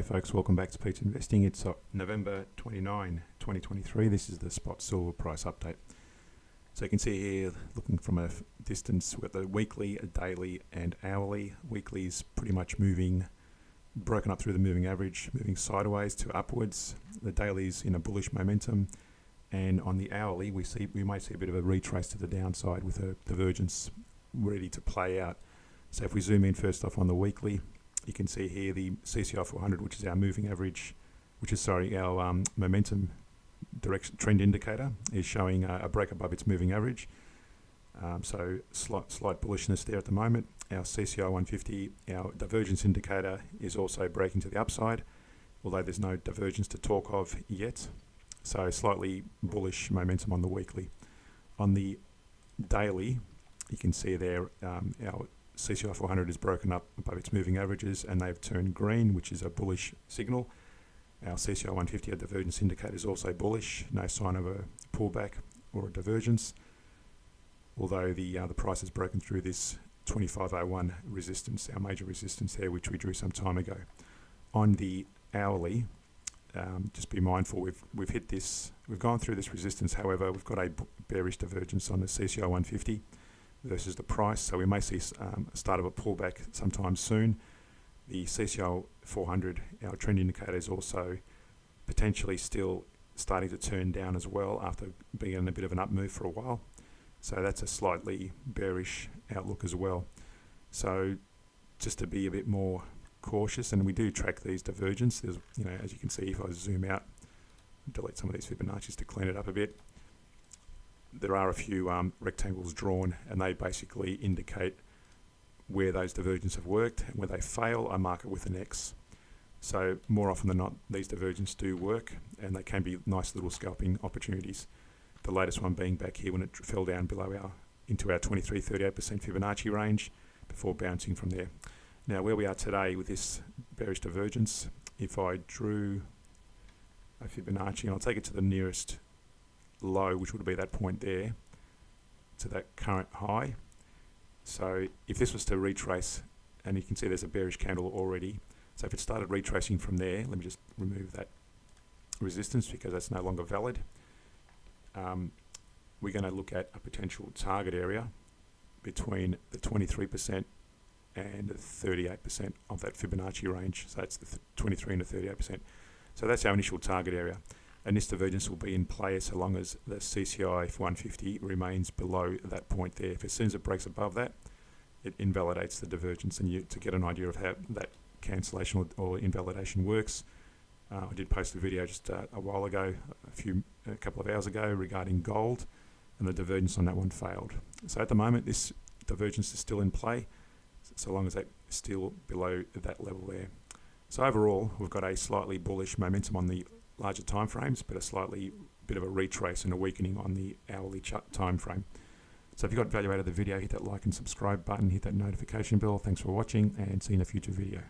G'day folks, welcome back to Pete's Investing. It's November 29, 2023. This is the spot silver price update. So you can see here, looking from a distance, with the weekly, a daily and hourly. Weekly is pretty much moving, broken up through the moving average, moving sideways to upwards. The daily is in a bullish momentum. And on the hourly, we might see a bit of a retrace to the downside with a divergence ready to play out. So if we zoom in first off on the weekly, you can see here the CCI 400, which is our moving average, our momentum direction trend indicator, is showing a break above its moving average. So slight bullishness there at the moment. Our CCI 150, our divergence indicator, is also breaking to the upside, although there's no divergence to talk of yet. So slightly bullish momentum on the weekly. On the daily, you can see there our CCI 400 is broken up above its moving averages and they've turned green, which is a bullish signal. Our CCI 150, our divergence indicator, is also bullish. No sign of a pullback or a divergence, although the price has broken through this 2501 resistance, our major resistance there, which we drew some time ago. On the hourly, just be mindful, we've hit this, we've gone through this resistance. However, we've got a bearish divergence on the CCI 150 versus the price, so we may see a start of a pullback sometime soon. The CCI 400, our trend indicator, is also potentially still starting to turn down as well after being in a bit of an up move for a while. So that's a slightly bearish outlook as well. So just to be a bit more cautious, and we do track these divergences. There's, as you can see, if I zoom out, delete some of these Fibonacci's to clean it up a bit. There are a few rectangles drawn, and they basically indicate where those divergences have worked, and where they fail, I mark it with an X. So more often than not, these divergences do work, and they can be nice little scalping opportunities. The latest one being back here when it fell down below into our 23-38% Fibonacci range before bouncing from there. Now where we are today with this bearish divergence, if I drew a Fibonacci, and I'll take it to the nearest low, which would be that point there, to that current high. So if this was to retrace, and you can see there's a bearish candle already, so if it started retracing from there, let me just remove that resistance because that's no longer valid. We're going to look at a potential target area between the 23% and the 38% of that Fibonacci range. So that's the 23 and the 38%. So that's our initial target area. And this divergence will be in play so long as the CCI 150 remains below that point there. If as soon as it breaks above that, it invalidates the divergence. And to get an idea of how that cancellation or invalidation works, I did post a video just a while ago, a couple of hours ago, regarding gold, and the divergence on that one failed. So at the moment, this divergence is still in play, so long as that's still below that level there. So overall, we've got a slightly bullish momentum on the larger time frames, but a slightly bit of a retrace and a weakening on the hourly time frame. So if you got value out of the video, hit that like and subscribe button, hit that notification bell. Thanks for watching, and see you in a future video.